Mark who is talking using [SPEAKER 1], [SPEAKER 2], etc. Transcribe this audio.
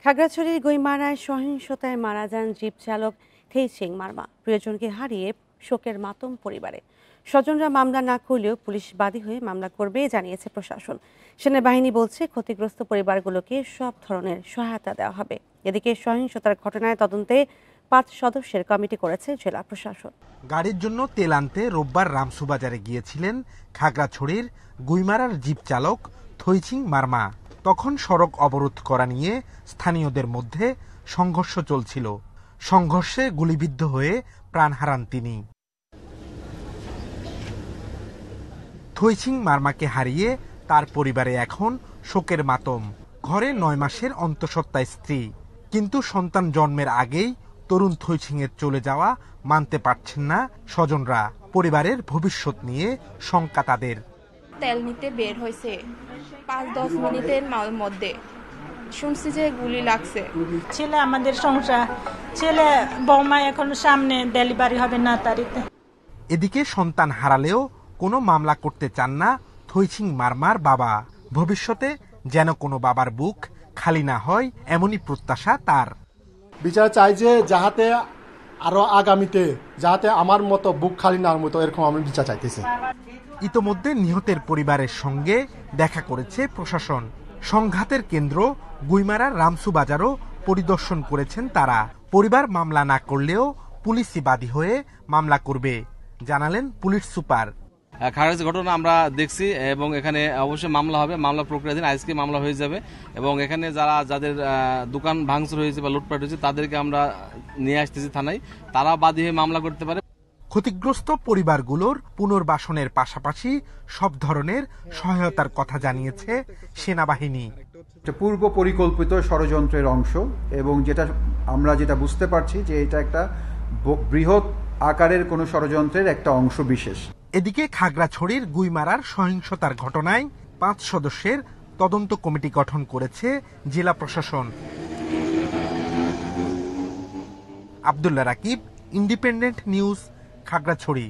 [SPEAKER 1] খাগড়াছড়ির গুইমারায় সহিংসতায় মারা যান জিপ চালক থেইচিং মারমা। প্রিয়জনকে হারিয়ে শোকের মাতম পরিবারে। স্বজনরা মামলা না করলেও পুলিশ বাদী হয়ে মামলা করবে জানিয়েছে প্রশাসন। সেনাবাহিনী বলছে ক্ষতিগ্রস্ত পরিবারগুলোকে সব ধরনের সহায়তা দেওয়া হবে। এদিকে সহিংসতার ঘটনায় তদন্তে 5 সদস্যের কমিটি করেছে জেলা প্রশাসন।
[SPEAKER 2] গাড়ির জন্য তেল আনতে রোববার রামসুবাজারে গিয়েছিলেন খাগড়াছড়ির গুইমারার জিপ চালক থইচিং মারমা। তখন সড়ক অবরোধ করা নিয়ে স্থানীয়দের মধ্যে সংঘর্ষ চলছিল। সংঘর্ষে গুলিবিদ্ধ হয়ে প্রাণ হারান তিনি। থইচিং মারমাকে হারিয়ে তার পরিবারে এখন শোকের মাতম। ঘরে 9 মাসের অন্তঃসত্ত্বা স্ত্রী, কিন্তু সন্তান জন্মের আগেই তরুণ থইচিংয়ের চলে যাওয়া মানতে পারছেন না স্বজনরা। পরিবারের ভবিষ্যৎ নিয়ে শঙ্কা তাদের।
[SPEAKER 3] তেল নিতে বের হয়েছে 5-10 মিনিটের মধ্যে শুনছি যে গুলি লাগছে।
[SPEAKER 4] ছেলে আমাদের সংসার, ছেলে বৌমা এখন সামনে ডেলিভারি হবে না তারিখে।
[SPEAKER 2] এদিকে সন্তান হারালেও কোনো মামলা করতে চান না থইচিং মারমার বাবা। ভবিষ্যতে যেন কোনো বাবার বুক খালি না হয় এমনই প্রত্যাশা তার।
[SPEAKER 5] বিচার চাই যে যাহাতে আরো আগামীতে যাহাতে আমার মতো বুক খালি না মতো এরকম আমি বিচার চাইতেছি।
[SPEAKER 2] ইতোমধ্যে নিহতের পরিবারের সঙ্গে দেখা করেছে প্রশাসন। সংঘাতের কেন্দ্র গুইমারার রামসুবাজারও পরিদর্শন করেছেন তারা। পরিবার মামলা না করলেও পুলিশই বাদী হয়ে মামলা করবে জানালেন পুলিশ সুপার।
[SPEAKER 6] খাগড়াছড়ি ঘটনা আমরা দেখছি এবং এখানে অবশ্যই মামলা হবে। মামলা প্রক্রিয়াধীন, আজকে মামলা হয়ে যাবে এবং এখানে যাদের দোকান ভাঙচুর হয়েছে বা লুটপাট হয়েছে তাদেরকে আমরা নিয়ে আসতেছি থানায়, তারা বাদী হয়ে মামলা করতে পারে।
[SPEAKER 2] ক্ষতিগ্রস্ত পরিবারগুলোর পুনর্বাসনের পাশাপাশি সব ধরনের সহায়তার কথা জানিয়েছে সেনাবাহিনী।
[SPEAKER 7] পূর্ব পরিকল্পিত ষড়যন্ত্রের অংশ এবং আমরা যেটা বুঝতে পারছি যে এটা একটা বৃহৎ আকারের কোনো ষড়যন্ত্রের একটা অংশ বিশেষ।
[SPEAKER 2] এদিকে খাগড়াছড়ির গুইমারার সহিংসতার ঘটনায় 5 সদস্যের তদন্ত কমিটি গঠন করেছে জেলা প্রশাসন। Abdullah Rakib, independent news, Khagrachari.